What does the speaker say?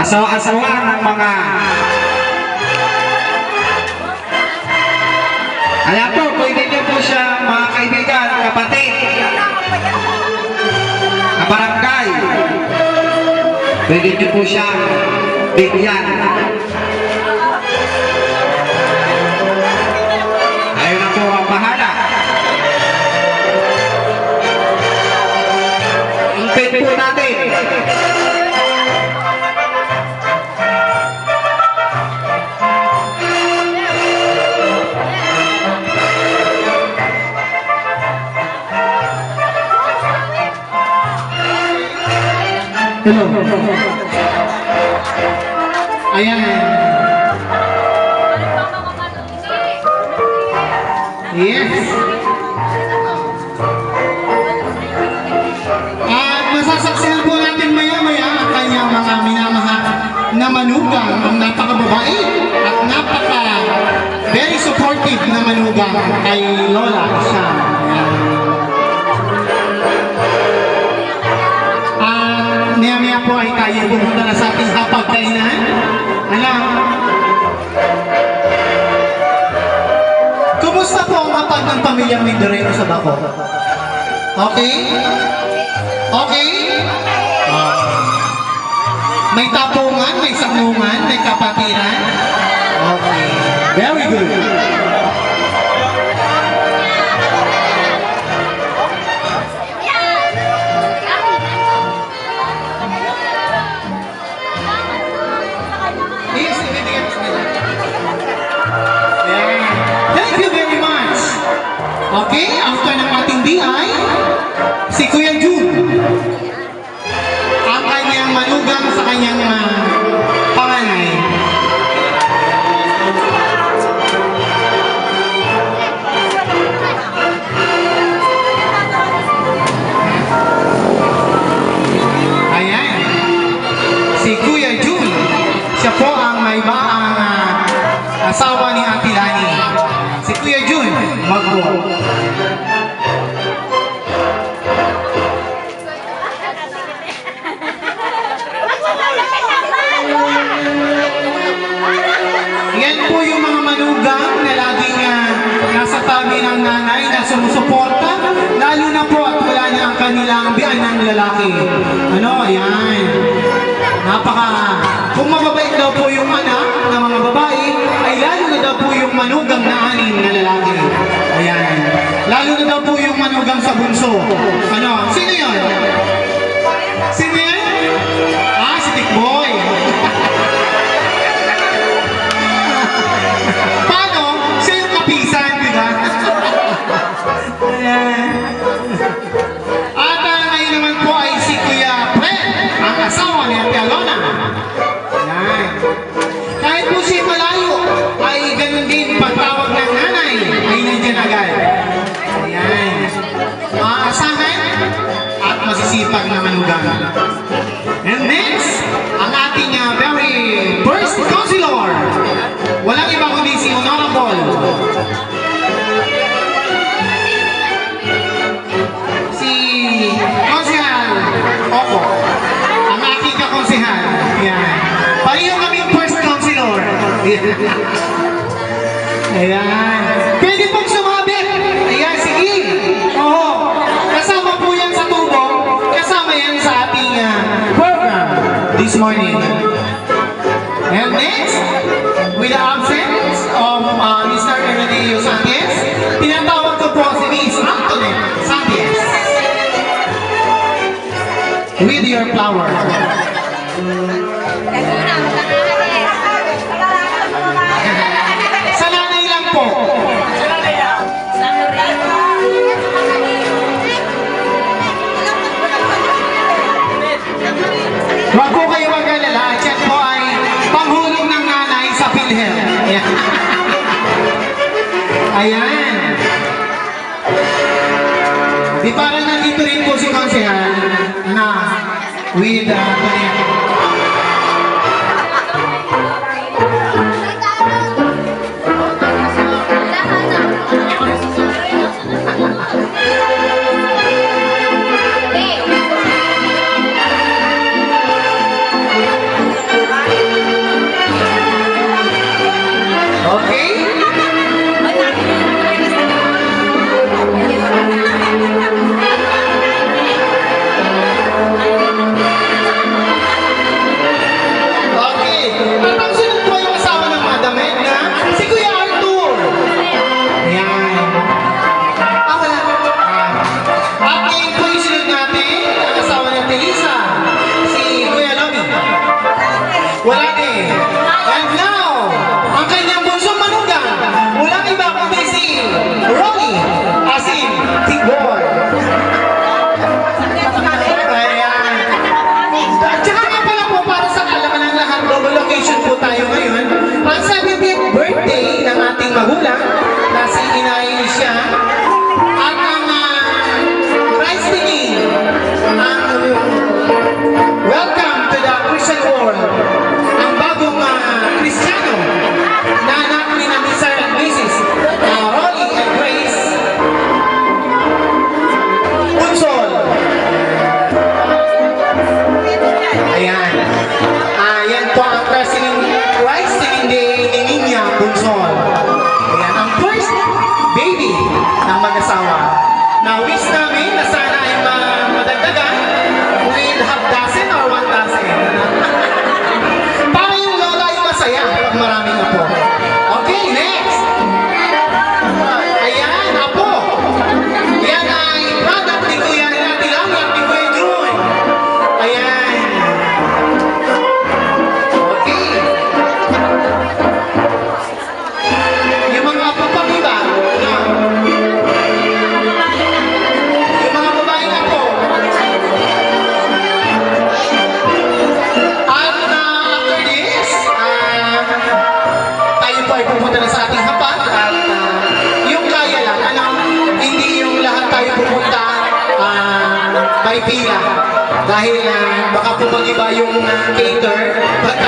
asawa-asawa ng mga kaya po, pwede niyo po siya mga kaibigan, kapatid, kabarangay, pwede niyo po siya bigyan. Ayun na po ang bahala. Impit po natin. Hello. Ayan. Yes. At masasaksihan po natin maya-maya ang kanyang mga minamahal na manugang, ang napakababae at very supportive na manugang kay Lola siya. Maya-maya po ay tayo pumunta na sa ating hapagkainan. Alam, kumusta po ang hapag ng pamilyang Mindoreno sa Bako? Okay? Okay? May tapungan, may saknungan, may kapatiran? Okay. Very good. Okay, after ng ating DI, si Kuya Jun, ang kanyang manugang sa kanyang panganay. Ayan, si Kuya Jun, siya po ang may baang asawa ni Ate Lani. Si Kuya Jun, Magbo. Yan po yung mga manugang na laging nasa tabi ng nanay na sumusuporta, lalo na po at wala niya ang kanilang biyanang lalaki. Ano, ayan. Kung mababait daw po yung anak ng mga babae, ay lalo na daw po yung manugang na anin na lalaki. Ayan. Lalo na daw po yung manugang sa bunso. Ano, sino yun? Sino yun? Si Tikboy. Paano? Siya yung kapisan, di ba? Ayan. At ngayon naman po ay si Kuya Fred, ang asawa ni Ate Alona. Ayan. Kahit po siya malayo, ay ganun din pagtawag ng nanay, ay nandiyan agad. Ayan. Maasahan at masisipag na manugang. And next, ang ating very first counselor. Walang iba kundi si Honorable. Si Konsehal Opo. Ang aking kakonsehal. Ayan. Pareho kami yung first counselor. Ayan. Pwede pong sumabit. Ayan, sige. Oo. Kasama po yan sa tubo. Kasama yan sa ating program this morning. And next, with the absence of Mr. Ernadillo Sanchez, tinatawag ko po si Miss Antoinette Sanchez. With your flower. Sa nanay lang po. Wag po kayo mag-alala. Yan po ay panghulog ng nanay sa PhilHealth. Ayan. Ayan. Di parang nandito rin po si Konsehal na with Wala din. And now, ang kanyang bunsong manugang, walang iba kundi si Ronnie, as in, Tigboy. Ayan. At saka nga pala po, para sa kalaman ng lahat, double location po tayo ngayon. Ang 70th birthday ng ating magulang, na si Inay siya, at ang rice tingin, ang welcome to the Christian world, ang bagong Kristiyano na anak ni na Mr. and Mrs. Rolly and Grace Unsol. Ayan. Ayan po ang rice tingin day ni Ninya Unsol. Ayan, ang first baby ng mag-asawa. Na wish namin na sana ay madagdagan with half dozen or 1 dozen. Para yung lola ay masaya pag maraming apo. Okay, next. Ayan, apo. Yan ay product ni Kuya Tilang at ni Kuya Jun. Ayan. Okay. Yung mga apo pang iba, yung mga babaeng apo. At after this, tayo po ay pupunta na sa ating hapag at yung kaya lang, hindi yung lahat tayo pupunta may pila. Dahil baka po mag-iba yung cater. But